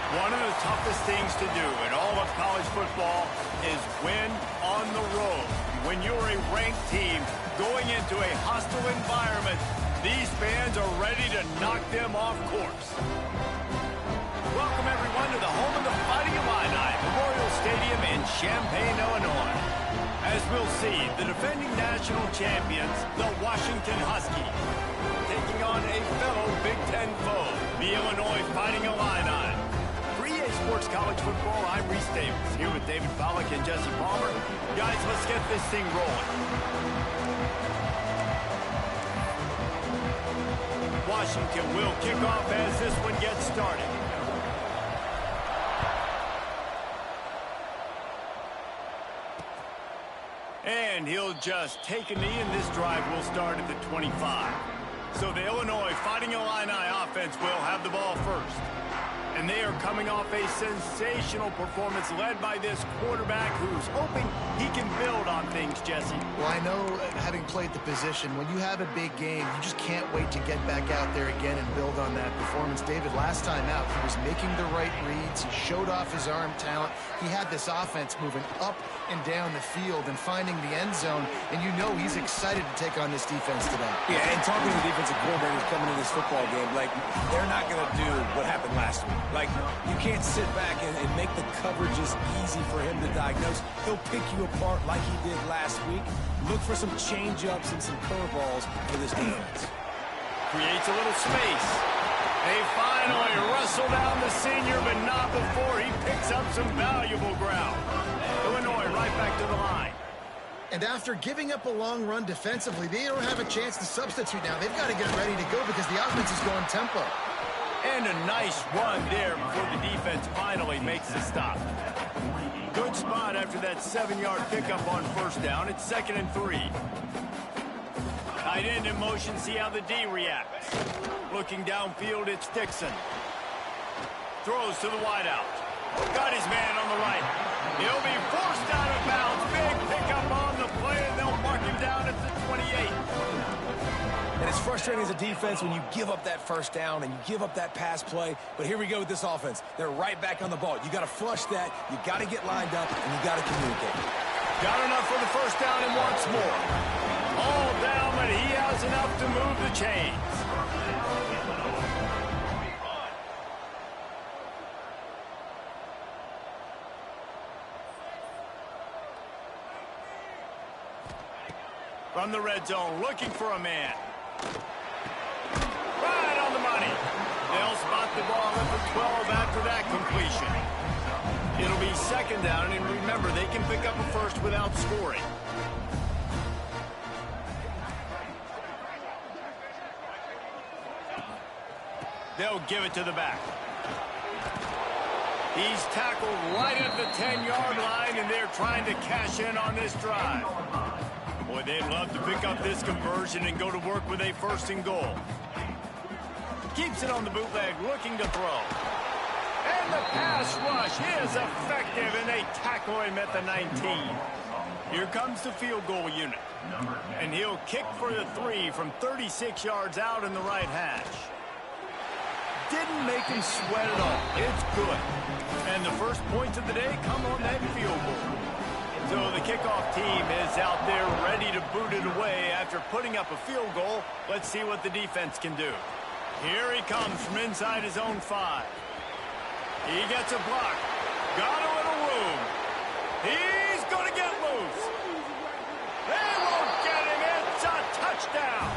One of the toughest things to do in all of college football is win on the road. When you're a ranked team going into a hostile environment, these fans are ready to knock them off course. Welcome, everyone, to the home of the Fighting Illini, Memorial Stadium in Champaign, Illinois. As we'll see, the defending national champions, the Washington Huskies, taking on a fellow Big Ten foe, the Illinois Fighting Illini. For EA Sports College Football, I'm Reese Davis, here with David Pollack and Jesse Palmer. Guys, let's get this thing rolling. Washington will kick off as this one gets started. And he'll just take a knee, and this drive will start at the 25. So the Illinois Fighting Illini offense will have the ball first. And they are coming off a sensational performance led by this quarterback who's hoping he can build on things, Jesse. Well, I know, having played the position, when you have a big game, you just can't wait to get back out there again and build on that performance. David, last time out, he was making the right reads. He showed off his arm talent. He had this offense moving up and down the field and finding the end zone, and you know he's excited to take on this defense today. Yeah, and talking to the defensive coordinators coming in this football game, like, they're not going to do what happened last week. Like, you can't sit back and make the coverages easy for him to diagnose. He'll pick you apart like he did last week. Look for some change-ups and some curveballs for this defense. Creates a little space. They finally wrestle down the senior, but not before he picks up some valuable ground. Illinois right back to the line. And after giving up a long run defensively, they don't have a chance to substitute now. They've got to get ready to go because the offense is going tempo. And a nice run there before the defense finally makes the stop. Good spot after that 7-yard pickup on first down. It's 2nd and 3. Tight end in motion, see how the D reacts. Looking downfield, it's Dixon. Throws to the wideout. Got his man on the right. He'll be forced out of bounds. Big pickup on the play, and they'll mark him down at the 28. And it's frustrating as a defense when you give up that first down and you give up that pass play. But here we go with this offense. They're right back on the ball. You got to flush that. You got to get lined up, and you got to communicate. Got enough for the first down and wants more. All down, but he has enough to move the chains. From the red zone, looking for a man. Right on the money. They'll spot the ball at the 12 after that completion. It'll be 2nd down, and remember, they can pick up a first without scoring. They'll give it to the back. He's tackled right at the 10-yard line, and they're trying to cash in on this drive. Boy, they'd love to pick up this conversion and go to work with a 1st and goal. Keeps it on the bootleg, looking to throw. And the pass rush is effective, and they tackle him at the 19. Here comes the field goal unit. And he'll kick for the 3 from 36 yards out in the right hash. Didn't make him sweat at all. It's good. And the first points of the day come on that field goal. So the kickoff team is out there ready to boot it away after putting up a field goal. Let's see what the defense can do. Here he comes from inside his own 5. He gets a block. Got a little room. He's going to get loose. They won't get him. It's a touchdown.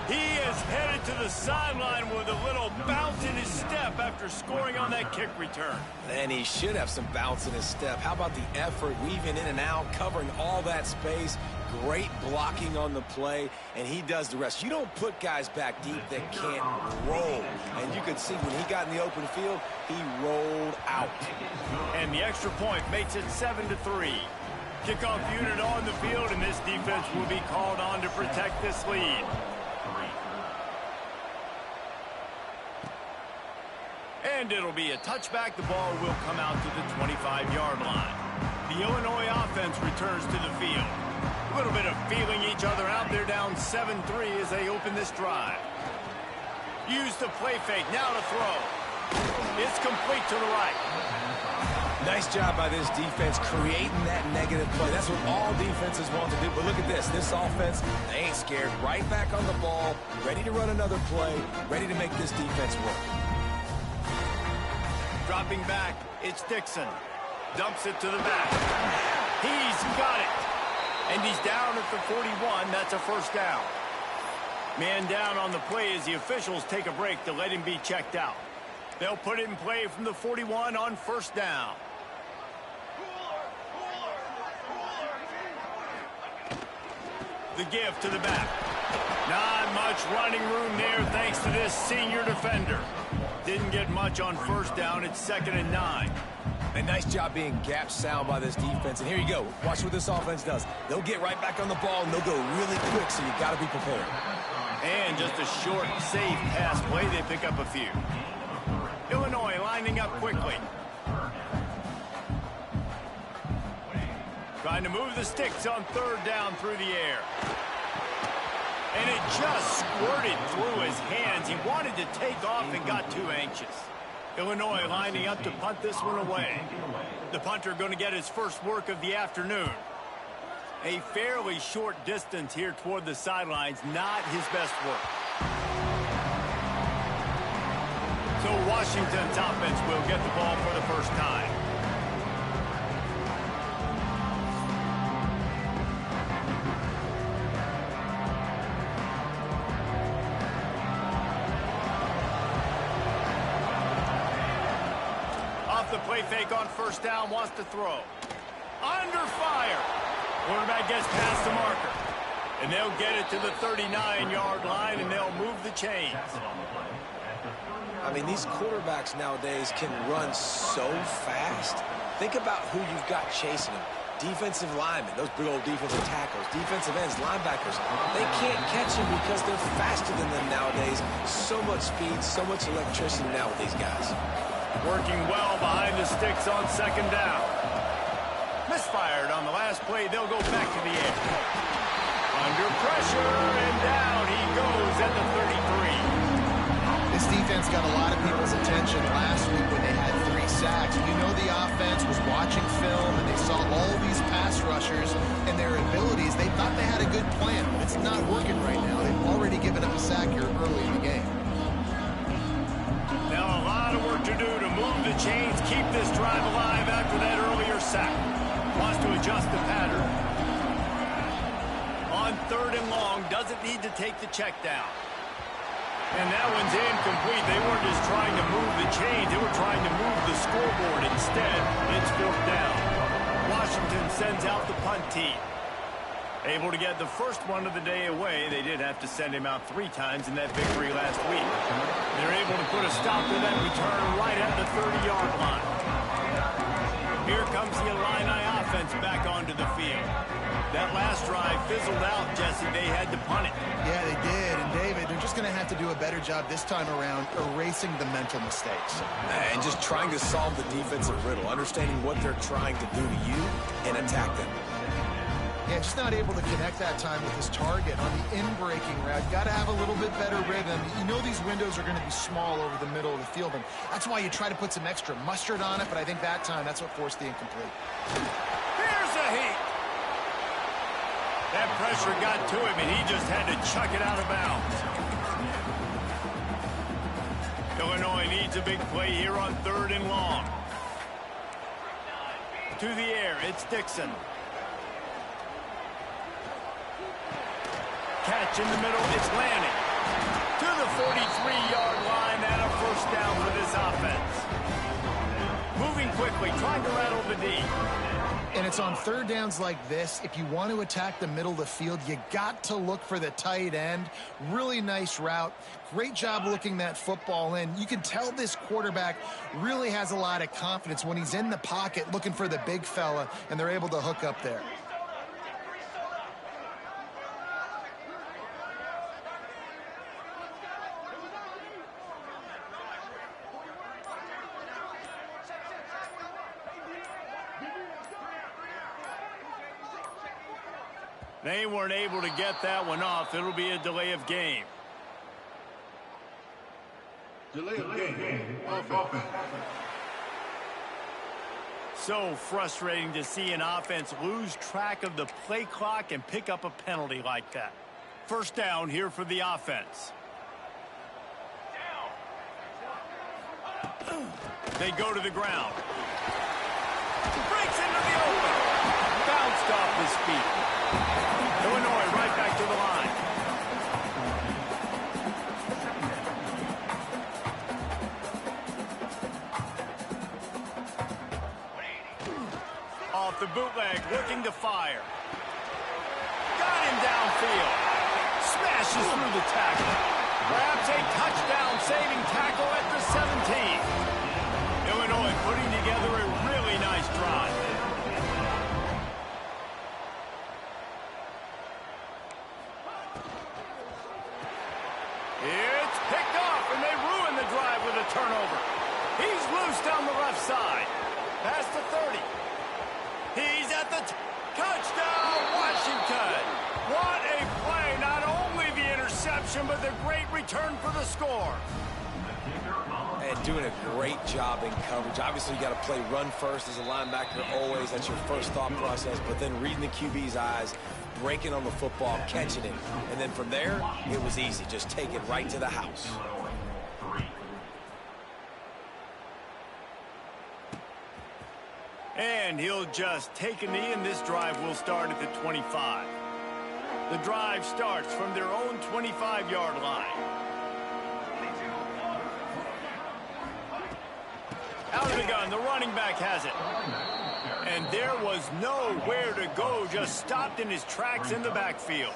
He is headed to the sideline with a little bounce in his step after scoring on that kick return. And he should have some bounce in his step. How about the effort, weaving in and out, covering all that space, great blocking on the play, and he does the rest. You don't put guys back deep that can't roll. And you could see when he got in the open field, he rolled out. And the extra point makes it 7-3. Kickoff unit on the field, and this defense will be called on to protect this lead. And it'll be a touchback. The ball will come out to the 25-yard line. The Illinois offense returns to the field. A little bit of feeling each other out there, down 7-3 as they open this drive. Use the play fake, now to throw. It's It's complete to the right. Nice job by this defense creating that negative play. That's what all defenses want to do. But look at this. This offense, they ain't scared. Right back on the ball, ready to run another play, ready to make this defense work. Dropping back, it's Dixon. Dumps it to the back. He's got it. And he's down at the 41. That's a first down. Man down on the play as the officials take a break to let him be checked out. They'll put it in play from the 41 on first down. The give to the back. Not much running room there thanks to this senior defender. Didn't get much on first down. It's 2nd and 9. A nice job being gap sound by this defense. And here you go. Watch what this offense does. They'll get right back on the ball, and they'll go really quick, so you got to be prepared. And just a short, safe pass play. They pick up a few. Illinois lining up quickly. Trying to move the sticks on 3rd down through the air. And it just squirted through his hands. He wanted to take off and got too anxious. Illinois lining up to punt this one away. The punter going to get his first work of the afternoon. A fairly short distance here toward the sidelines, not his best work. So Washington's offense will get the ball for the first time. Off the play fake on first down, wants to throw. Under fire. Quarterback gets past the marker. And they'll get it to the 39-yard line, and they'll move the chains. I mean, these quarterbacks nowadays can run so fast. Think about who you've got chasing them. Defensive linemen, those big old defensive tackles, defensive ends, linebackers. They can't catch him because they're faster than them nowadays. So much speed, so much electricity now with these guys. Working well behind the sticks on 2nd down. Misfired on the last play. They'll go back to the air. Under pressure, and down he goes at the 33. This defense got a lot of people's attention last week when they had 3 sacks. You know the offense was watching film, and they saw all these pass rushers and their abilities. They thought they had a good plan, but it's not working right now. They've already given up a sack here early in the game. Now a lot of work to do to move the chains, keep this drive alive after that earlier sack. Wants to adjust the pattern. On 3rd and long, doesn't need to take the check down. And that one's incomplete. They weren't just trying to move the chains. They were trying to move the scoreboard. Instead, it's 4th down. Washington sends out the punt team. Able to get the first one of the day away. They did have to send him out 3 times in that victory last week. They're able to put a stop to that return right at the 30-yard line. Here comes the Illini offense back onto the field. That last drive fizzled out, Jesse. They had to punt it. Yeah, they did. And, David, they're just going to have to do a better job this time around erasing the mental mistakes. And just trying to solve the defensive riddle, understanding what they're trying to do to you and attack them. Yeah, just not able to connect that time with his target on the in-breaking route. Got to have a little bit better rhythm. You know these windows are going to be small over the middle of the field, and that's why you try to put some extra mustard on it, but I think that time that's what forced the incomplete. Here's a heat. That pressure got to him, and he just had to chuck it out of bounds. Illinois needs a big play here on 3rd and long. To the air, it's Dixon. Catch in the middle, it's Lanning. To the 43-yard line, and a first down for this offense. Moving quickly, trying to rattle the D. And it's on 3rd downs like this. If you want to attack the middle of the field, you got to look for the tight end. Really nice route. Great job looking that football in. You can tell this quarterback really has a lot of confidence when he's in the pocket looking for the big fella, and they're able to hook up there. They weren't able to get that one off. It'll be a delay of game. Delay of game. Offense. So frustrating to see an offense lose track of the play clock and pick up a penalty like that. First down here for the offense. They go to the ground. Breaks into the open. Bounced off his feet. Illinois right back to the line. Off the bootleg, looking to fire. Got him downfield. Smashes through the tackle. Grabs a touchdown-saving tackle at the 17. Illinois putting together a really nice drive. It's picked off, and they ruin the drive with a turnover. He's loose down the left side. Past the 30. He's at the touchdown, Washington. What a play. Not only the interception, but the great return for the score. And doing a great job in coverage. Obviously, you got to play run first as a linebacker always. That's your first thought process. But then reading the QB's eyes, breaking on the football, catching it. And then from there, it was easy. Just take it right to the house. And he'll just take a knee, and this drive will start at the 25. The drive starts from their own 25-yard line. Out of the gun, the running back has it. And there was nowhere to go, just stopped in his tracks in the backfield.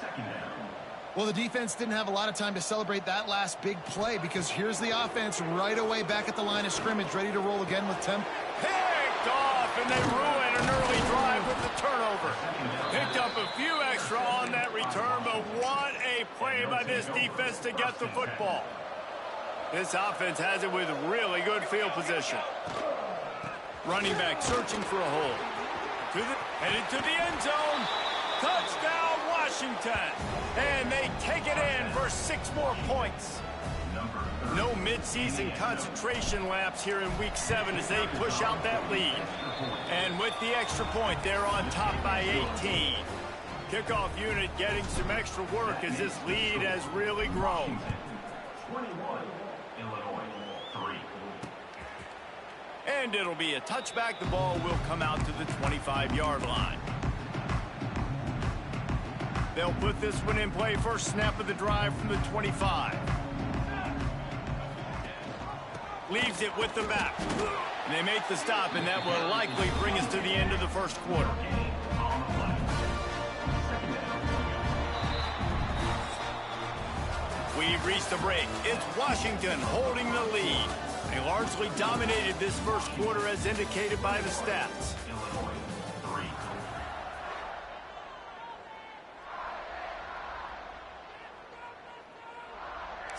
Well, the defense didn't have a lot of time to celebrate that last big play because here's the offense right away back at the line of scrimmage, ready to roll again with tempo. Picked off, and they ruin an early drive with the turnover. Picked up a few extra on that return, but what a play by this defense to get the football. This offense has it with really good field position. Running back searching for a hole. Headed to the end zone. Touchdown, Washington. And they take it in for 6 more points. No midseason concentration laps here in Week 7 as they push out that lead. And with the extra point, they're on top by 18. Kickoff unit getting some extra work as this lead has really grown. 21, Illinois, 3. And it'll be a touchback. The ball will come out to the 25-yard line. They'll put this one in play. First snap of the drive from the 25. Leaves it with the back. And they make the stop, and that will likely bring us to the end of the first quarter. We've reached a break. It's Washington holding the lead. They largely dominated this first quarter as indicated by the stats. Illinois, 3.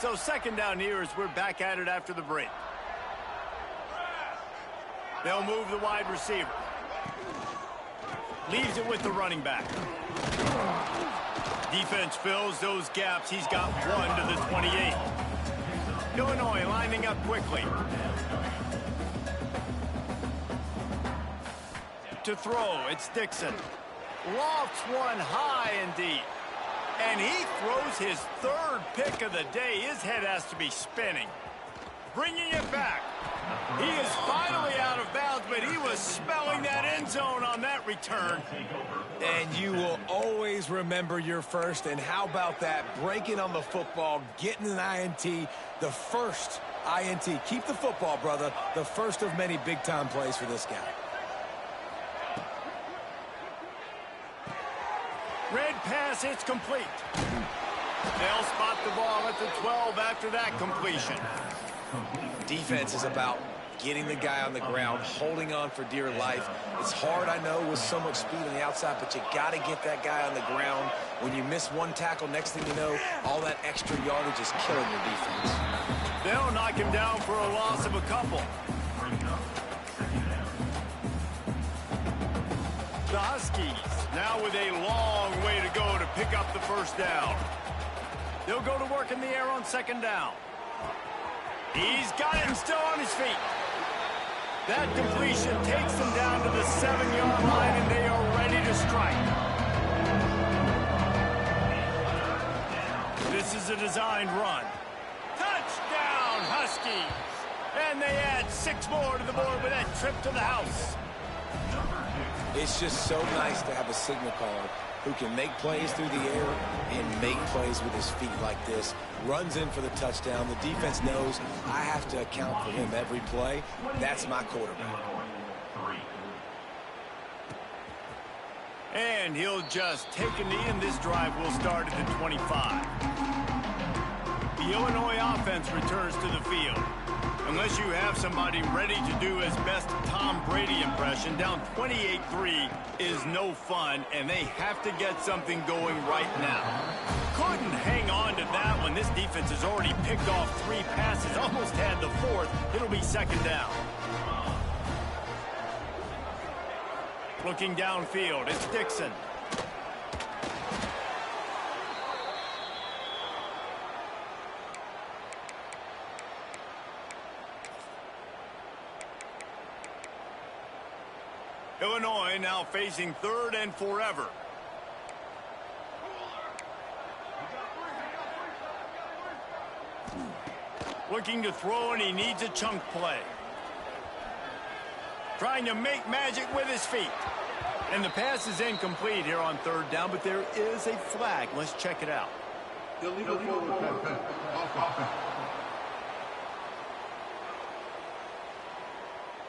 So second down here as we're back at it after the break. They'll move the wide receiver. Leaves it with the running back. Defense fills those gaps. He's got 1 to the 28. Illinois lining up quickly. To throw, it's Dixon. Lofts one high and deep. And he throws his 3rd pick of the day. His head has to be spinning. Bringing it back. He is finally out of bounds, but he was smelling that end zone on that return. And you will always remember your first. And how about that? Breaking on the football, getting an INT, the first INT. Keep the football, brother. The first of many big-time plays for this guy. Red pass, it's complete. They'll spot the ball at the 12 after that completion. Defense is about getting the guy on the ground, holding on for dear life. It's hard, I know, with so much speed on the outside, but you got to get that guy on the ground. When you miss one tackle, next thing you know, all that extra yardage is killing your defense. They'll knock him down for a loss of a couple. The Huskies now with a long way to go to pick up the first down. They'll go to work in the air on second down. He's got it and still on his feet. That completion takes them down to the 7-yard line, and they are ready to strike. This is a designed run. Touchdown, Huskies! And they add 6 more to the board with that trip to the house. It's just so nice to have a signal caller who can make plays through the air and make plays with his feet like this. Runs in for the touchdown. The defense knows I have to account for him every play. That's my quarterback. And he'll just take a knee, and this drive will start at the 25. The Illinois offense returns to the field. Unless you have somebody ready to do his best Tom Brady impression, down 28-3 is no fun, and they have to get something going right now. Couldn't hang on to that one. This defense has already picked off 3 passes, almost had the 4th. It'll be 2nd down. Looking downfield, it's Dixon. Illinois now facing 3rd and forever. Looking to throw, and he needs a chunk play. Trying to make magic with his feet. And the pass is incomplete here on 3rd down, but there is a flag. Let's check it out. Illegal forward pass. Offense.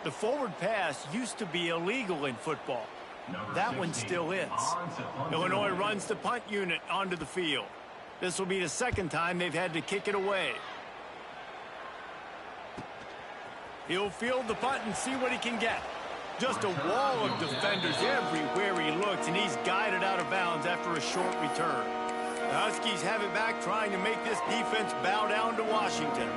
The forward pass used to be illegal in football. That one still is. Illinois runs the punt unit onto the field. This will be the 2nd time they've had to kick it away. He'll field the punt and see what he can get. Just a wall of defenders everywhere he looks, and he's guided out of bounds after a short return. The Huskies have it back, trying to make this defense bow down to Washington.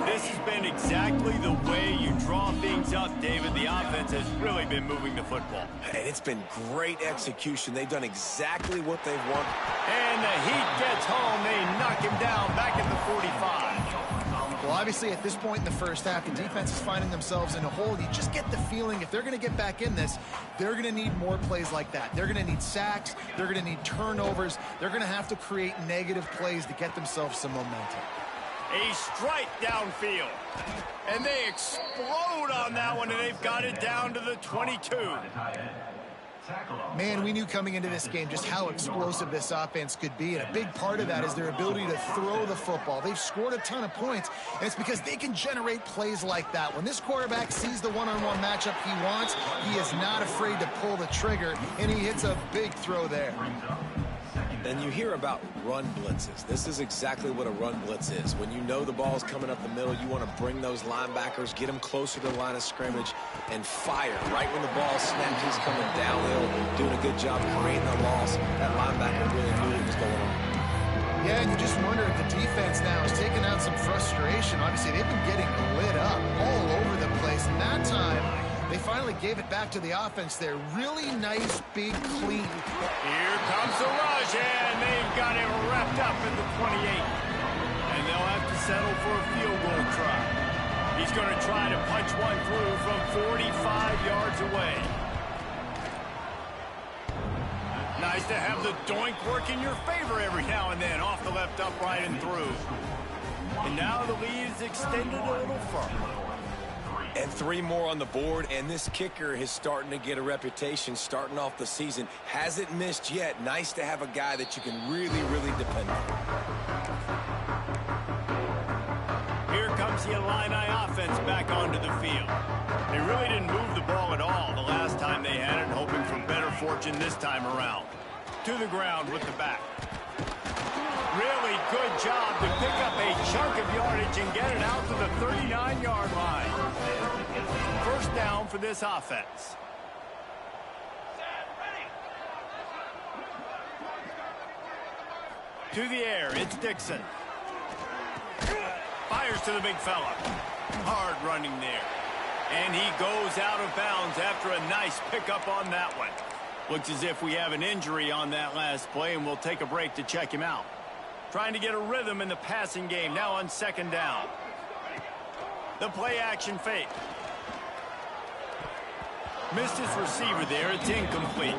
This has been exactly the way you draw things up, David. The offense has really been moving the football. And it's been great execution. They've done exactly what they want. And the heat gets home. They knock him down back at the 45. Well, obviously, at this point in the first half, the defense is finding themselves in a hole. You just get the feeling if they're going to get back in this, they're going to need more plays like that. They're going to need sacks. They're going to need turnovers. They're going to have to create negative plays to get themselves some momentum. A strike downfield. And they explode on that one, and they've got it down to the 22. Man, we knew coming into this game just how explosive this offense could be, and a big part of that is their ability to throw the football. They've scored a ton of points, and it's because they can generate plays like that. When this quarterback sees the one-on-one matchup he wants, he is not afraid to pull the trigger, and he hits a big throw there. And you hear about run blitzes. This is exactly what a run blitz is. When you know the ball's coming up the middle, you want to bring those linebackers, get them closer to the line of scrimmage, and fire. Right when the ball snaps, he's coming downhill, doing a good job creating a loss. That linebacker really knew what was going on. Yeah, and you just wonder if the defense now is taking out some frustration. Obviously, they've been getting lit up all over the place. And that time, they finally gave it back to the offense there. Really nice, big, clean. Here comes the rush, and they've got him wrapped up in the 28. And they'll have to settle for a field goal try. He's going to try to punch one through from 45 yards away. Nice to have the doink work in your favor every now and then, off the left upright and through. And now the lead is extended a little further. And 3 more on the board, and this kicker is starting to get a reputation starting off the season. Hasn't missed yet. Nice to have a guy that you can really, really depend on. Here comes the Illini offense back onto the field. They really didn't move the ball at all the last time they had it, hoping for better fortune this time around. To the ground with the back. Really good job to pick up a chunk of yardage and get it out to the 39-yard line. First down for this offense. To the air, it's Dixon. Fires to the big fella. Hard running there. And he goes out of bounds after a nice pickup on that one. Looks as if we have an injury on that last play, and we'll take a break to check him out. Trying to get a rhythm in the passing game, now on 2nd down. The play action fake. Missed his receiver there. It's incomplete.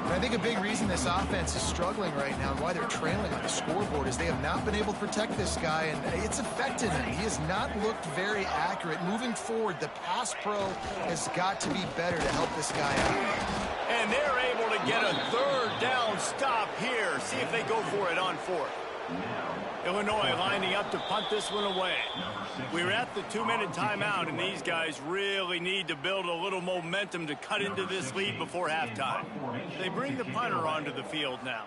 And I think a big reason this offense is struggling right now and why they're trailing on the scoreboard is they have not been able to protect this guy, and it's affected him. He has not looked very accurate. Moving forward, the pass pro has got to be better to help this guy out. And they're able to get a third down stop here. See if they go for it on fourth. Illinois lining up to punt this one away. We're at the 2-minute timeout, and these guys really need to build a little momentum to cut into this lead before halftime. They bring the punter onto the field now.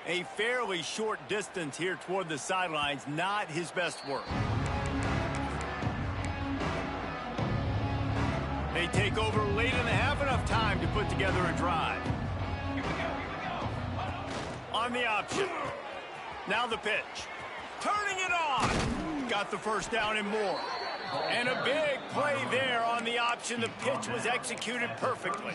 A fairly short distance here toward the sidelines, not his best work. They take over late in the half, enough time to put together a drive. On the option. Now the pitch. Turning it on. Got the first down and more. And a big play there on the option. The pitch was executed perfectly.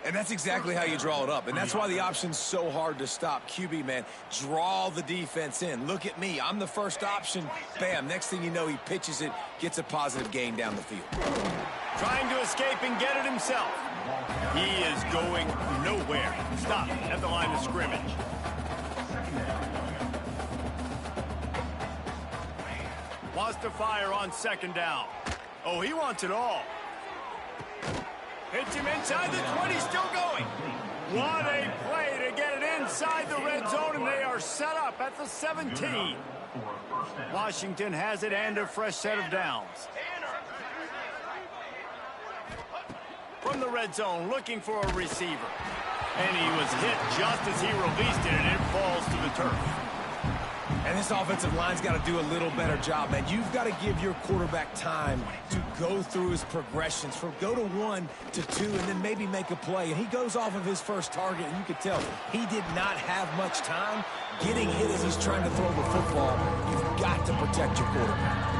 And that's exactly how you draw it up. And that's why the option's so hard to stop. QB, man, draw the defense in. Look at me. I'm the first option. Bam. Next thing you know, he pitches it, gets a positive gain down the field. Trying to escape and get it himself. He is going nowhere. Stop at the line of scrimmage. Wants to fire on second down. Oh, he wants it all. Hits him inside the 20, still going. What a play to get it inside the red zone, and they are set up at the 17. Washington has it and a fresh set of downs. From the red zone, looking for a receiver. And he was hit just as he released it, and it falls to the turf. And this offensive line's got to do a little better job, man. You've got to give your quarterback time to go through his progressions from go to 1 to 2 and then maybe make a play. And he goes off of his first target, and you can tell he did not have much time getting hit as he's trying to throw the football. You've got to protect your quarterback.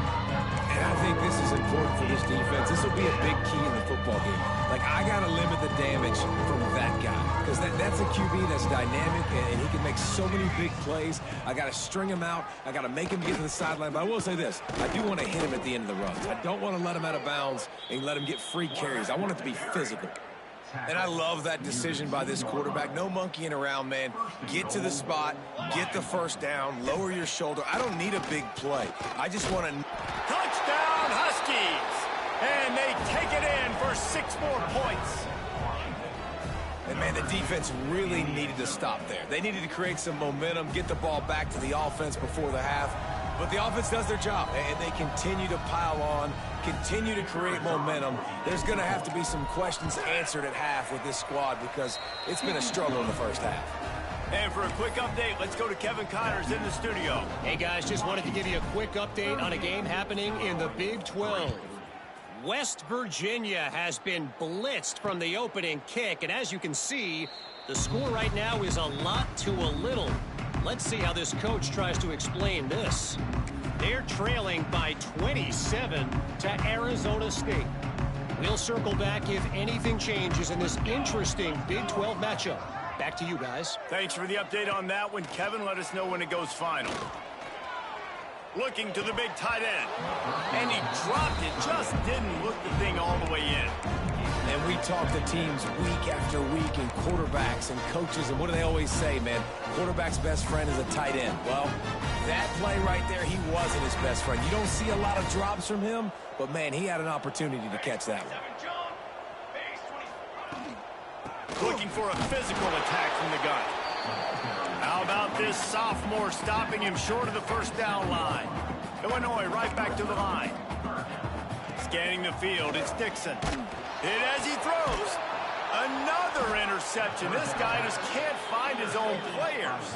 And I think this is important for this defense. This will be a big key in the football game. Like, I got to limit the damage from that guy. Because that's a QB that's dynamic, and he can make so many big plays. I got to string him out. I got to make him get to the sideline. But I will say this. I do want to hit him at the end of the runs. I don't want to let him out of bounds and let him get free carries. I want it to be physical. And I love that decision by this quarterback. No monkeying around, man. Get to the spot, get the first down, lower your shoulder. I don't need a big play. I just want to... Touchdown, Huskies! And they take it in for 6 more points. And, man, the defense really needed to stop there. They needed to create some momentum, get the ball back to the offense before the half. But the offense does their job, and they continue to pile on, continue to create momentum. There's going to have to be some questions answered at half with this squad because it's been a struggle in the first half. And for a quick update, let's go to Kevin Connors in the studio. Hey, guys, just wanted to give you a quick update on a game happening in the Big 12. West Virginia has been blitzed from the opening kick, and as you can see, the score right now is a lot to a little. Let's see how this coach tries to explain this. They're trailing by 27 to Arizona State. We'll circle back if anything changes in this interesting Big 12 matchup. Back to you guys. Thanks for the update on that one, Kevin. Let us know when it goes final. Looking to the big tight end. And he dropped it. Just didn't look the thing all the way in. And we talk to teams week after week and quarterbacks and coaches, and what do they always say, man? Quarterback's best friend is a tight end. Well, that play right there, he wasn't his best friend. You don't see a lot of drops from him, but, man, he had an opportunity to catch that one. Looking for a physical attack from the gun. How about this sophomore stopping him short of the first down line? Illinois right back to the line. Scanning the field, it's Dixon. Hit as he throws. Another interception. This guy just can't find his own players.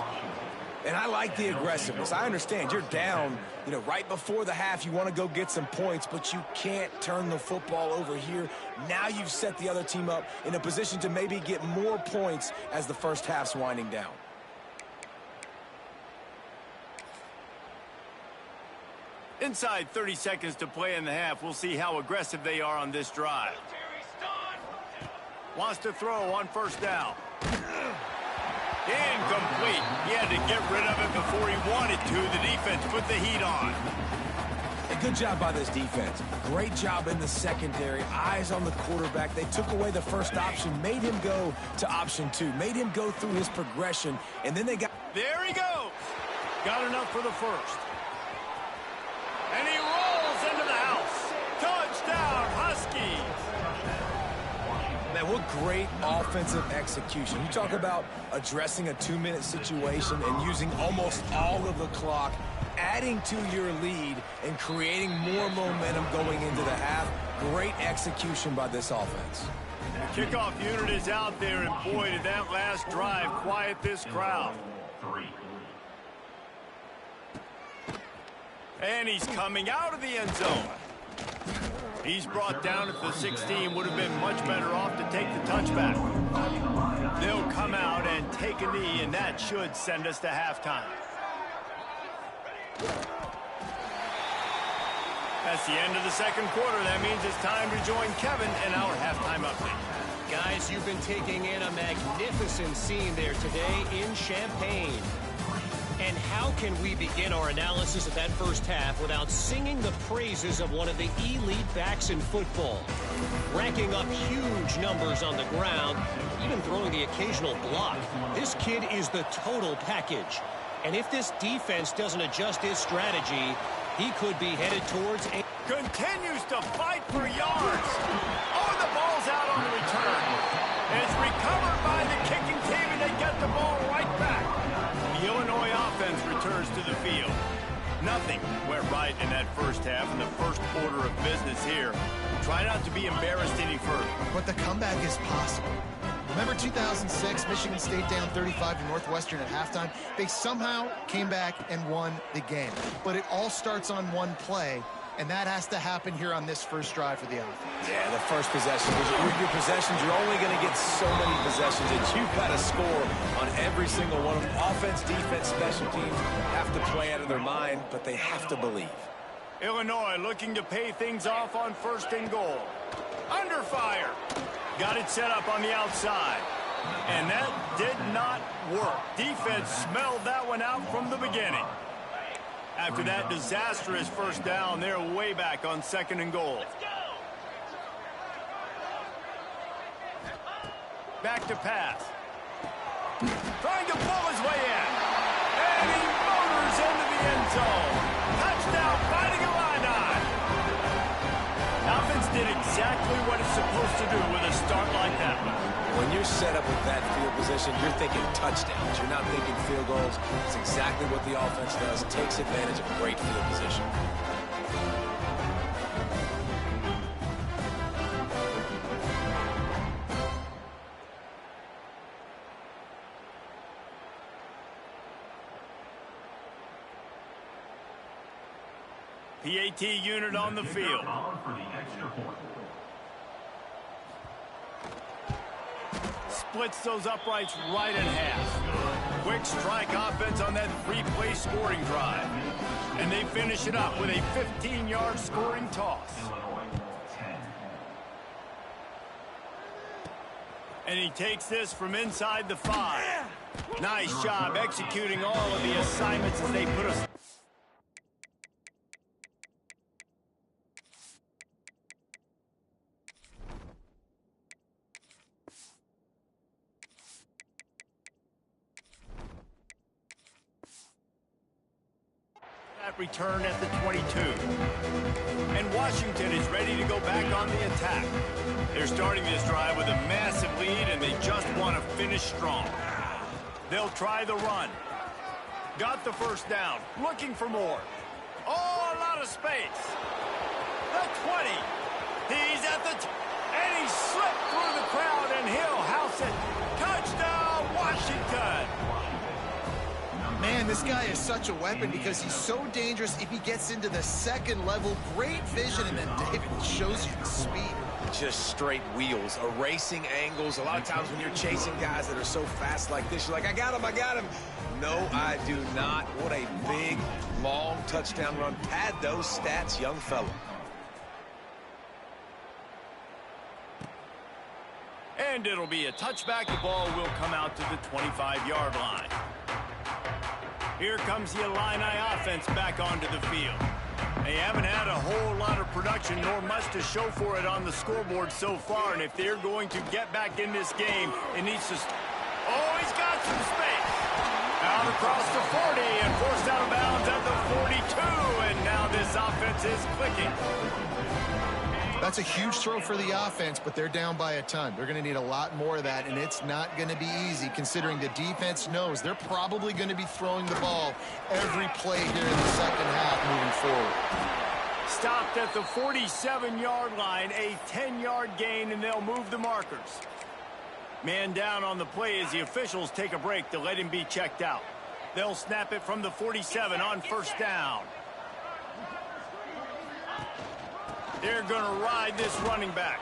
And I like the aggressiveness. I understand you're down, right before the half. You want to go get some points, but you can't turn the football over here. Now you've set the other team up in a position to maybe get more points as the first half's winding down. Inside 30 seconds to play in the half. We'll see how aggressive they are on this drive. Wants to throw on first down. Incomplete. He had to get rid of it before he wanted to. The defense put the heat on. And Good job by this defense. Great job in the secondary. Eyes on the quarterback. They took away the first option, made him go to option 2, made him go through his progression, and then they got... There he goes. Got enough for the first. And he rolls into the house. Touchdown, Huskies. Man, what great offensive execution. You talk about addressing a 2-minute situation and using almost all of the clock, adding to your lead and creating more momentum going into the half. Great execution by this offense. The kickoff unit is out there, and boy, did that last drive quiet this crowd. And he's coming out of the end zone. He's brought down at the 16. Would have been much better off to take the touchback. They'll come out and take a knee, and that should send us to halftime. That's the end of the second quarter. That means it's time to join Kevin in our halftime update. Guys, you've been taking in a magnificent scene there today in Champaign. And how can we begin our analysis of that first half without singing the praises of one of the elite backs in football? Racking up huge numbers on the ground, even throwing the occasional block. This kid is the total package. And if this defense doesn't adjust his strategy, he could be headed towards a... Continues to fight for yards. Oh, the ball's out on the return. It's recovered by the kicking team, and they get the ball right back. The Illinois offense returns to the field. Nothing went right in that first half, in the first order of business here. Try not to be embarrassed any further. But the comeback is possible. Remember 2006, Michigan State down 35 to Northwestern at halftime? They somehow came back and won the game. But it all starts on one play, and that has to happen here on this first drive for the offense. Yeah, the first possession. With your possessions, you're only going to get so many possessions, and you've got to score on every single one of them. Offense, defense, special teams have to play out of their mind, but they have to believe. Illinois looking to pay things off on first and goal. Under fire. Got it set up on the outside. And that did not work. Defense smelled that one out from the beginning. After that disastrous first down, they're way back on second and goal. Back to pass. Trying to pull his way in. And he motors into the end zone. Touchdown, fighting Illini. Offense did exactly what it's supposed to do with a start like that. When you're set up with that field position, you're thinking touchdowns. You're not thinking field goals. It's exactly what the offense does. It takes advantage of great field position. PAT unit on the field. Splits those uprights right in half. Quick strike offense on that three-play scoring drive. And they finish it up with a 15-yard scoring toss. And he takes this from inside the 5. Nice job executing all of the assignments as they put us... return at the 22. And Washington is ready to go back on the attack. They're starting this drive with a massive lead, and they just want to finish strong. They'll try the run. Got the first down. Looking for more. Oh, a lot of space. The 20. He's at the... and he slipped through the crowd, and he'll house it. Touchdown, Washington. Man, this guy is such a weapon because he's so dangerous if he gets into the second level. Great vision, and then David shows you the speed. Just straight wheels, erasing angles. A lot of times when you're chasing guys that are so fast like this, you're like, I got him, I got him. No, I do not. What a big, long touchdown run. Pad those stats, young fella. And it'll be a touchback. The ball will come out to the 25-yard line. Here comes the Illini offense back onto the field. They haven't had a whole lot of production, nor much to show for it on the scoreboard so far. And if they're going to get back in this game, it needs to... Oh, he's got some space. Out across the 40 and forced out of bounds at the 42. And now this offense is clicking. That's a huge throw for the offense, but they're down by a ton. They're going to need a lot more of that, and it's not going to be easy considering the defense knows they're probably going to be throwing the ball every play here in the second half moving forward. Stopped at the 47-yard line, a 10-yard gain, and they'll move the markers. Man down on the play as the officials take a break to let him be checked out. They'll snap it from the 47 on first down. They're going to ride this running back.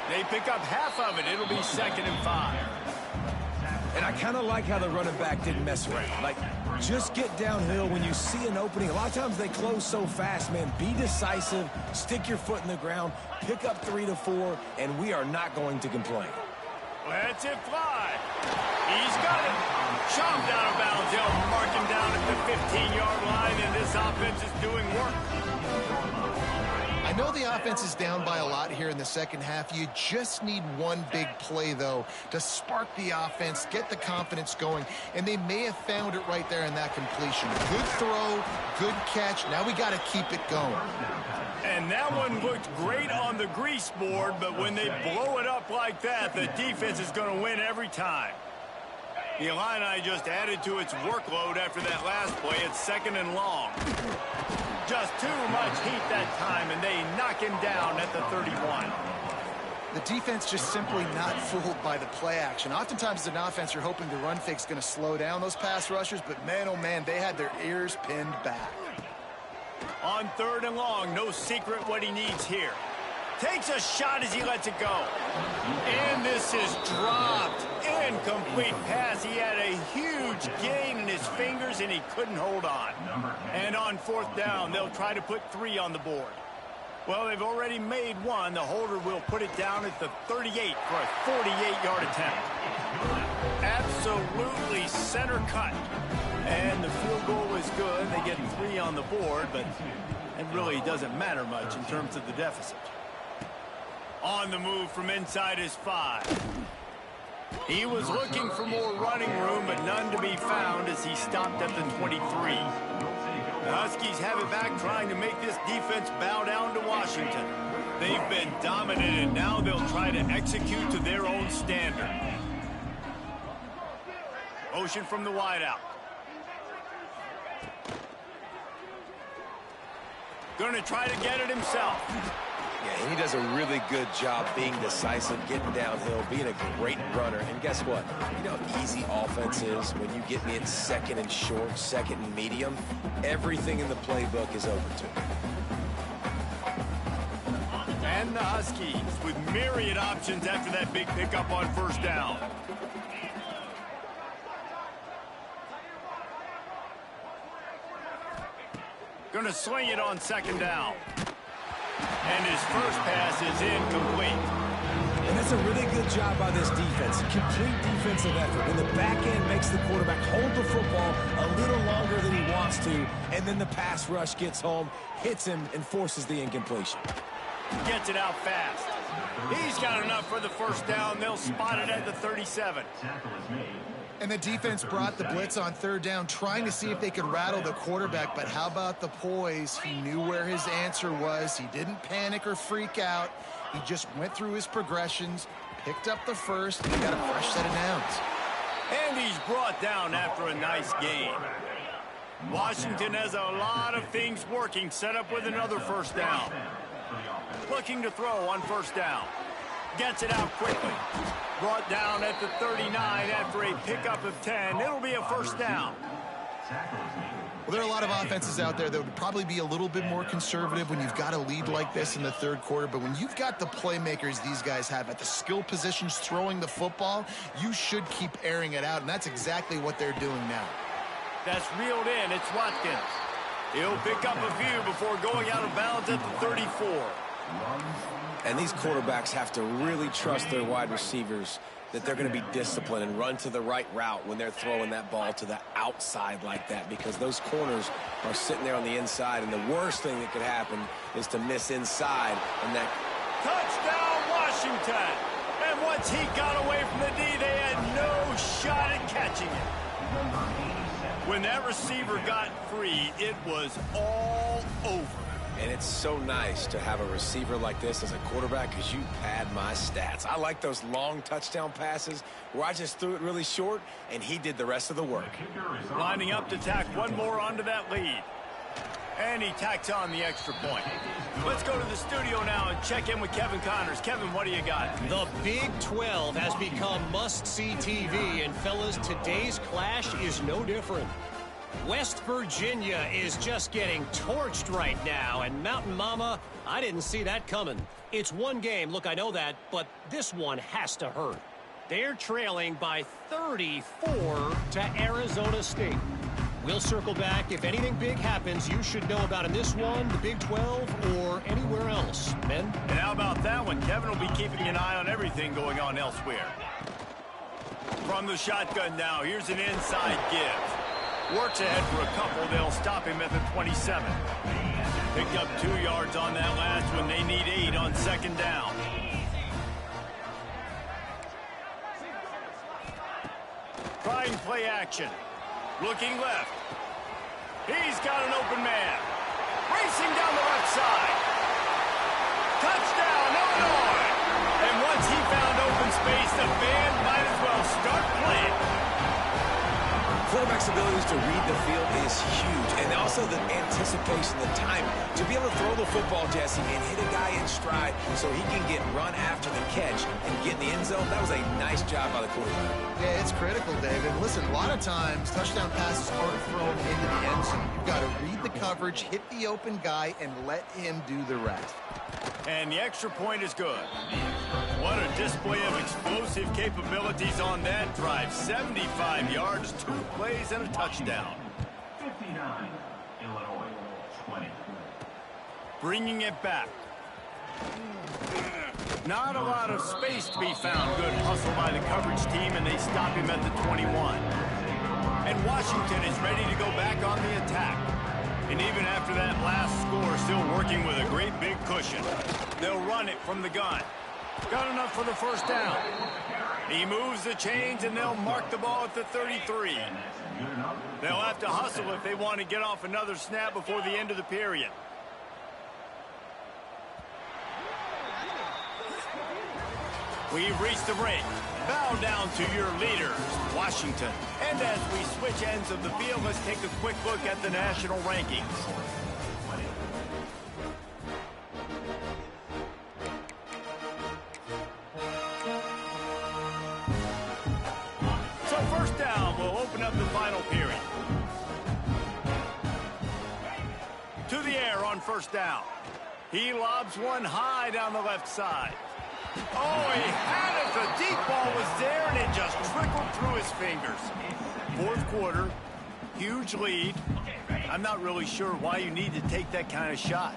They pick up half of it. It'll be 2nd and 5. And I kind of like how the running back didn't mess around. Like, just get downhill when you see an opening. A lot of times they close so fast, man. Be decisive, stick your foot in the ground, pick up 3 to 4, and we are not going to complain. Lets it fly. He's got it. Chopped out of bounds. They'll mark him down at the 15-yard line, and this offense is doing work. I know the offense is down by a lot here in the second half. You just need one big play, though, to spark the offense, get the confidence going, and they may have found it right there in that completion. Good throw, good catch. Now we got to keep it going. And that one looked great on the grease board, but when they blow it up like that, the defense is going to win every time. The Illini just added to its workload after that last play. It's 2nd and long. Just too much heat that time, and they knock him down at the 31. The defense just simply not fooled by the play action. Oftentimes as an offense, you're hoping the run fake's going to slow down those pass rushers, but man, oh man, they had their ears pinned back. On 3rd and long, no secret what he needs here. Takes a shot as he lets it go. And this is dropped. Incomplete pass. He had a huge gain in his fingers, and he couldn't hold on. And on 4th down, they'll try to put 3 on the board. Well, they've already made 1. The holder will put it down at the 38 for a 48-yard attempt. Absolutely center cut. And the field goal is good. They get 3 on the board, but it really doesn't matter much in terms of the deficit. On the move from inside his 5. He was looking for more running room, but none to be found as he stopped at the 23. The Huskies have it back, trying to make this defense bow down to Washington. They've been dominated. Now they'll try to execute to their own standard. Motion from the wideout. Going to try to get it himself. Yeah, he does a really good job being decisive, getting downhill, being a great runner. And guess what? You know how easy offense is when you get me in 2nd and short, 2nd and medium. Everything in the playbook is open to him. And the Huskies with myriad options after that big pickup on 1st down. Going to swing it on 2nd down. And his first pass is incomplete. And that's a really good job by this defense. Complete defensive effort. When the back end makes the quarterback hold the football a little longer than he wants to, and then the pass rush gets home, hits him, and forces the incompletion. Gets it out fast. He's got enough for the 1st down. They'll spot it at the 37. And the defense brought the blitz on 3rd down, trying to see if they could rattle the quarterback. But how about the poise? He knew where his answer was. He didn't panic or freak out. He just went through his progressions, picked up the first, and got a fresh set of downs. And he's brought down after a nice gain. Washington has a lot of things working, set up with another 1st down. Looking to throw on 1st down. Gets it out quickly. Brought down at the 39 after a pickup of 10. It'll be a 1st down. Well, there are a lot of offenses out there that would probably be a little bit more conservative when you've got a lead like this in the 3rd quarter. But when you've got the playmakers these guys have at the skill positions throwing the football, you should keep airing it out. And that's exactly what they're doing now. That's reeled in. It's Watkins. He'll pick up a few before going out of bounds at the 34. And these quarterbacks have to really trust their wide receivers. that they're going to be disciplined and run to the right route when they're throwing that ball to the outside like that, because those corners are sitting there on the inside, and the worst thing that could happen is to miss inside. And that touchdown, Washington. And once he got away from the D, they had no shot at catching it. When that receiver got free, it was all over. And it's so nice to have a receiver like this as a quarterback, because you pad my stats. I like those long touchdown passes where I just threw it really short and he did the rest of the work. Lining up to tack one more onto that lead. And he tacks on the extra point. Let's go to the studio now and check in with Kevin Connors. Kevin, what do you got? The Big 12 has become must-see TV, and fellas, today's clash is no different. West Virginia is just getting torched right now, and Mountain Mama, I didn't see that coming. It's one game, look, I know that, but this one has to hurt. They're trailing by 34 to Arizona State. We'll circle back. If anything big happens, you should know about in this one, the Big 12, or anywhere else. Men? And how about that one? Kevin will be keeping an eye on everything going on elsewhere. From the shotgun now, here's an inside give. Works ahead for a couple. They'll stop him at the 27. Picked up 2 yards on that last one. They need 8 on second down. Trying play action. Looking left. He's got an open man. Racing down the left side. Touchdown, Illinois! And once he found open space, the band might as well start playing. Quarterback's abilities to read the field is huge, and also the anticipation, the time to be able to throw the football, Jesse, and hit a guy in stride so he can get run after the catch and get in the end zone. That was a nice job by the quarterback. Yeah, it's critical, David. Listen, a lot of times touchdown passes aren't thrown into the end zone. You've got to read the coverage, hit the open guy, and let him do the rest. And the extra point is good. What a display of explosive capabilities on that drive. 75 yards, 2 plays, and a touchdown. 59, Illinois, 20. Bringing it back. Not a lot of space to be found. Good hustle by the coverage team, and they stop him at the 21. And Washington is ready to go back on the attack. And even after that last score, still working with a great big cushion. They'll run it from the gun. Got enough for the first down. He moves the chains, and they'll mark the ball at the 33. They'll have to hustle if they want to get off another snap before the end of the period. We've reached the break. Bow down to your leaders, Washington. And as we switch ends of the field, let's take a quick look at the national rankings. So first down, we'll open up the final period. To the air on first down. He lobs one high down the left side. Oh, he had it. The deep ball was there, and it just trickled through his fingers. Fourth quarter, huge lead. I'm not really sure why you need to take that kind of shot.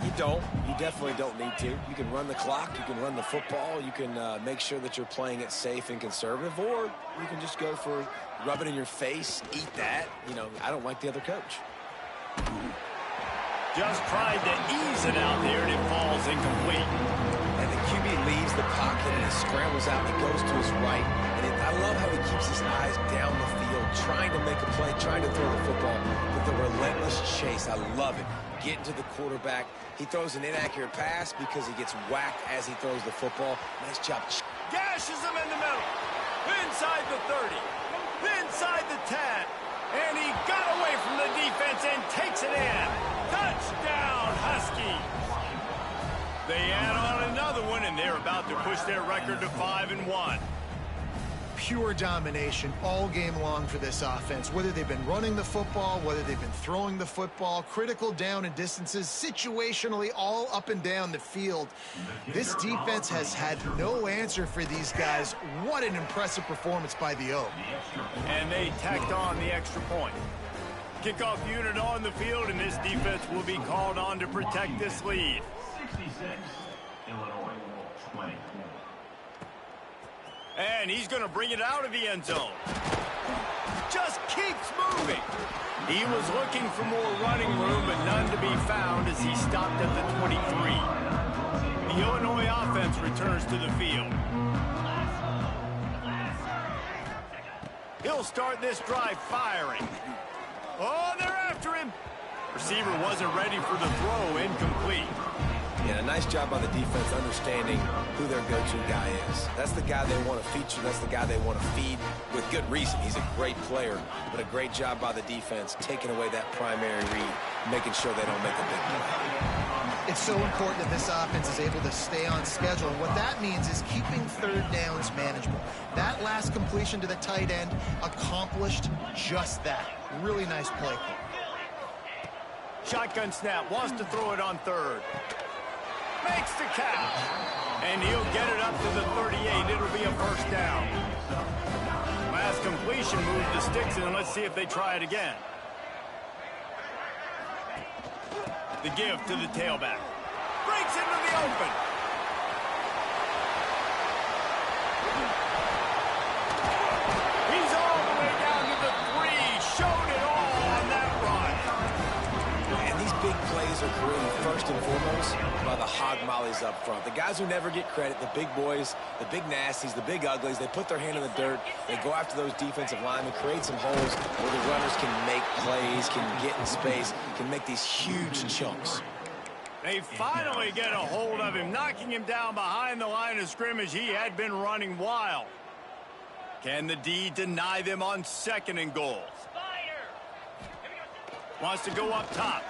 You don't. You definitely don't need to. You can run the clock. You can run the football. You can make sure that you're playing it safe and conservative, or you can just go for rub it in your face, eat that. You know, I don't like the other coach. Just tried to ease it out there, and it falls incomplete. And the QB leaves the pocket and he scrambles out. He goes to his right. And I love how he keeps his eyes down the field, trying to make a play, trying to throw the football with a relentless chase. I love it. Getting to the quarterback. He throws an inaccurate pass because he gets whacked as he throws the football. Nice job. Gashes him in the middle. Inside the 30. Inside the 10. And he got away from the defense and takes it in. Touchdown, Huskies. They add on another one, and they're about to push their record to 5-1. Pure domination all game long for this offense. Whether they've been running the football, whether they've been throwing the football, critical down and distances, situationally all up and down the field. This defense has had no answer for these guys. What an impressive performance by the O. And they tacked on the extra point. Kickoff unit on the field, and this defense will be called on to protect this lead. 66, Illinois, 20. And he's going to bring it out of the end zone. Just keeps moving. He was looking for more running room, but none to be found as he stopped at the 23. The Illinois offense returns to the field. He'll start this drive firing. Oh, they're after him. Receiver wasn't ready for the throw, incomplete. Yeah, nice job by the defense understanding who their go-to guy is. That's the guy they want to feature. That's the guy they want to feed with good reason. He's a great player, but a great job by the defense taking away that primary read, making sure they don't make a big play. It's so important that this offense is able to stay on schedule. And what that means is keeping third downs manageable. That last completion to the tight end accomplished just that. Really nice play call. Shotgun snap, wants to throw it on third. Makes the catch. And he'll get it up to the 38. It'll be a first down. Last completion moved the sticks, and let's see if they try it again. The give to the tailback. Breaks into the open. He's all the way down to the 3. Showed it all on that run. And these big plays are created first and foremost by the hog mollies up front. The guys who never get credit, the big boys, the big nasties, the big uglies, they put their hand in the dirt. They go after those defensive linemen, create some holes where the runners can make plays, can get in space, can make these huge chunks. They finally get a hold of him, knocking him down behind the line of scrimmage. He had been running wild. Can the D deny them on 2nd and goal? Wants to go up top.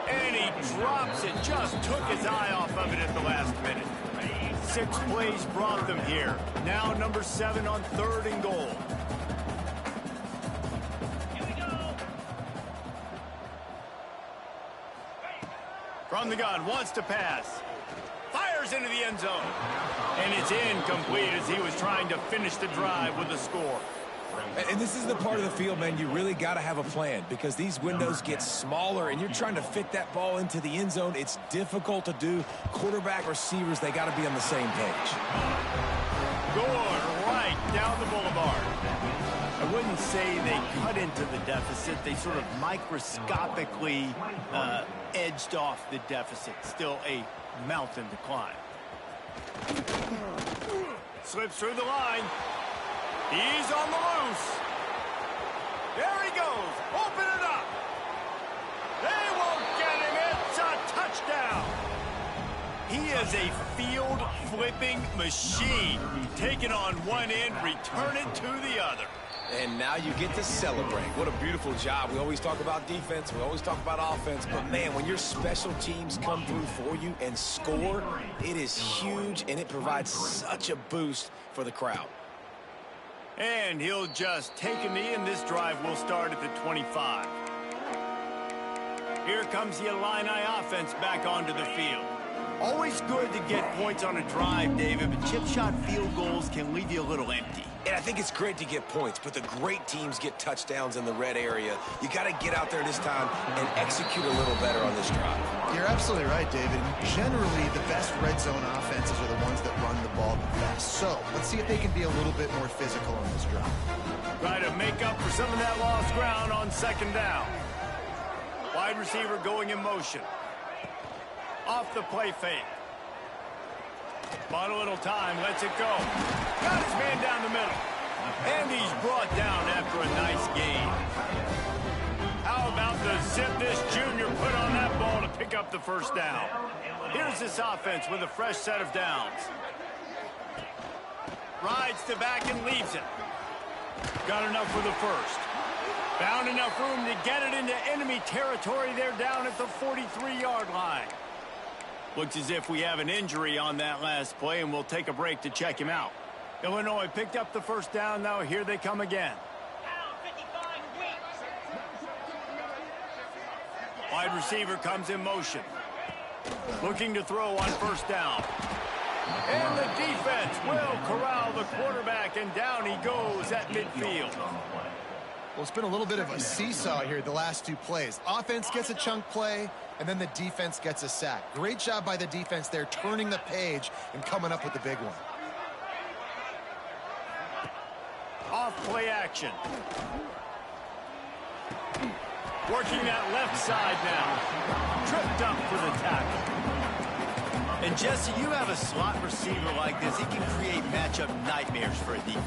And he drops it. Just took his eye off of it at the last minute. 6 plays brought them here. Now number 7 on 3rd and goal. From the gun, wants to pass. Fires into the end zone. And it's incomplete as he was trying to finish the drive with a score. And this is the part of the field, man, you really got to have a plan because these windows get smaller and you're trying to fit that ball into the end zone. It's difficult to do. Quarterback, receivers, they got to be on the same page. Going right down the boulevard. I wouldn't say they cut into the deficit. They sort of microscopically edged off the deficit. Still a mountain to climb. Slips through the line. He's on the loose. There he goes. Open it up. They won't get him. It's a touchdown. He is a field-flipping machine. Taking on one end, return it to the other. And now you get to celebrate. What a beautiful job. We always talk about defense. We always talk about offense. But, man, when your special teams come through for you and score, it is huge, and it provides such a boost for the crowd. And he'll just take a knee, and this drive will start at the 25. Here comes the Illini offense back onto the field. Always good to get points on a drive, David, but chip shot field goals can leave you a little empty. And I think it's great to get points, but the great teams get touchdowns in the red area. You got to get out there this time and execute a little better on this drive. You're absolutely right, David. Generally, the best red zone offenses are the ones that run the ball the best. So let's see if they can be a little bit more physical on this drive. Try to make up for some of that lost ground on 2nd down. Wide receiver going in motion. Off the play fake. Bought a little time, lets it go. Got his man down the middle. And he's brought down after a nice gain. How about the zip this junior put on that ball to pick up the first down? Here's this offense with a fresh set of downs. Rides to back and leaves it. Got enough for the first. Found enough room to get it into enemy territory. They're down at the 43-yard line. Looks as if we have an injury on that last play, and we'll take a break to check him out. Illinois picked up the first down. Now here they come again. Wide receiver comes in motion. Looking to throw on first down. And the defense will corral the quarterback, and down he goes at midfield. Well, it's been a little bit of a seesaw here the last 2 plays. Offense gets a chunk play, and then the defense gets a sack. Great job by the defense there, turning the page and coming up with the big one. off play action. Working that left side now. Tripped up for the tackle. And Jesse, you have a slot receiver like this, he can create matchup nightmares for a defense.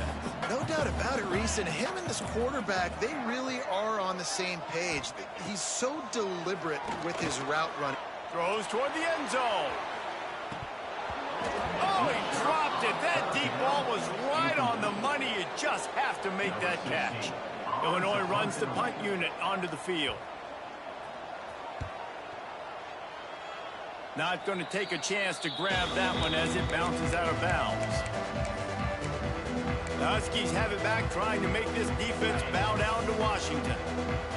No doubt about it, Reese. And him and this quarterback, they really are on the same page. He's so deliberate with his route running. Throws toward the end zone. Oh, he dropped it. That deep ball was right on the money. You just have to make that catch. Illinois runs the punt unit onto the field. Not going to take a chance to grab that one as it bounces out of bounds. The Huskies have it back, trying to make this defense bow down to Washington.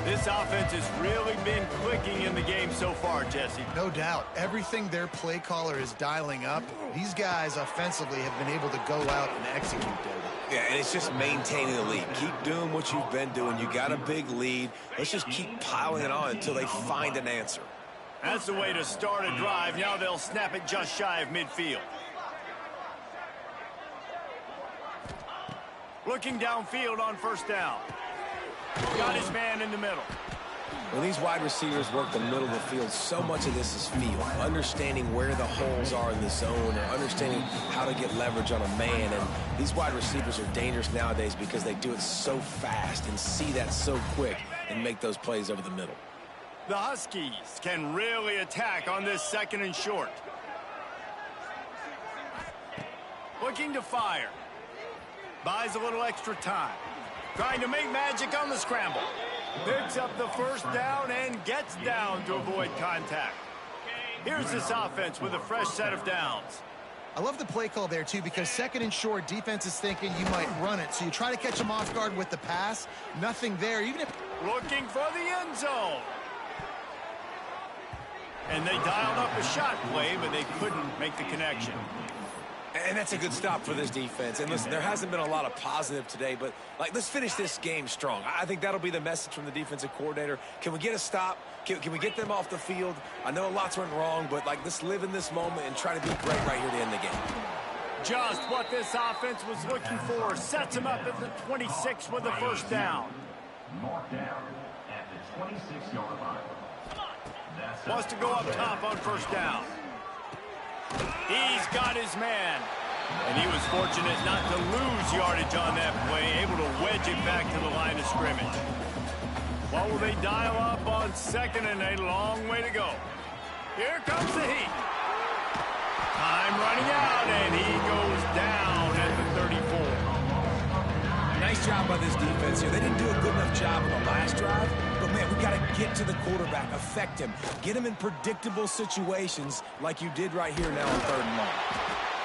This offense has really been clicking in the game so far, Jesse. No doubt. Everything their play caller is dialing up, these guys offensively have been able to go out and execute, David. Yeah, and it's just maintaining the lead. Keep doing what you've been doing. You got a big lead. Let's just keep piling it on until they find an answer. That's the way to start a drive. Now they'll snap it just shy of midfield. Looking downfield on first down. Got his man in the middle. When these wide receivers work the middle of the field, so much of this is feel. Understanding where the holes are in the zone or understanding how to get leverage on a man. And these wide receivers are dangerous nowadays because they do it so fast and see that so quick and make those plays over the middle. The Huskies can really attack on this 2nd and short. Looking to fire. Buys a little extra time. Trying to make magic on the scramble. Picks up the first down and gets down to avoid contact. Here's this offense with a fresh set of downs. I love the play call there, too, because 2nd and short, defense is thinking you might run it. So you try to catch them off guard with the pass. Nothing there. Even if looking for the end zone. And they dialed up a shot play, but they couldn't make the connection. And that's a good stop for this defense. And listen, there hasn't been a lot of positive today, but let's finish this game strong. I think that'll be the message from the defensive coordinator. Can we get a stop? Can we get them off the field? I know lots went wrong, but let's live in this moment and try to be great right here to end the game. Just what this offense was looking for. Sets him up at the 26 with the first down. Marked down at the 26-yard line. Wants to go up top on first down. He's got his man. And he was fortunate not to lose yardage on that play, able to wedge it back to the line of scrimmage. What will they dial up on 2nd and a long way to go? Here comes the heat. Time running out, and he goes down at the 34. Nice job by this defense here. They didn't do a good enough job on the last drive, but, man, we got to get to the quarterback, affect him, get him in predictable situations like you did right here now on 3rd and long.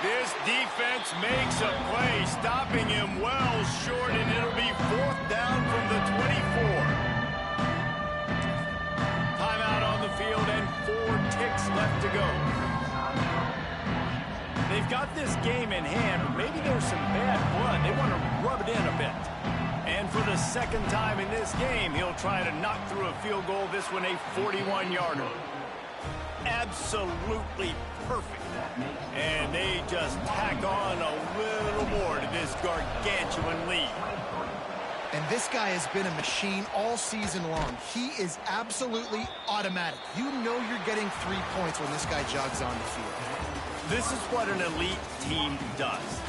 This defense makes a play, stopping him well short, and it'll be 4th down from the 24. Timeout on the field and 4 ticks left to go. They've got this game in hand, but maybe there's some bad blood. They want to rub it in a bit. And for the 2nd time in this game, he'll try to knock through a field goal, this one a 41-yarder. Absolutely perfect. And they just tack on a little more to this gargantuan lead. And this guy has been a machine all season long. He is absolutely automatic. You know you're getting 3 points when this guy jogs on the field. This is what an elite team does.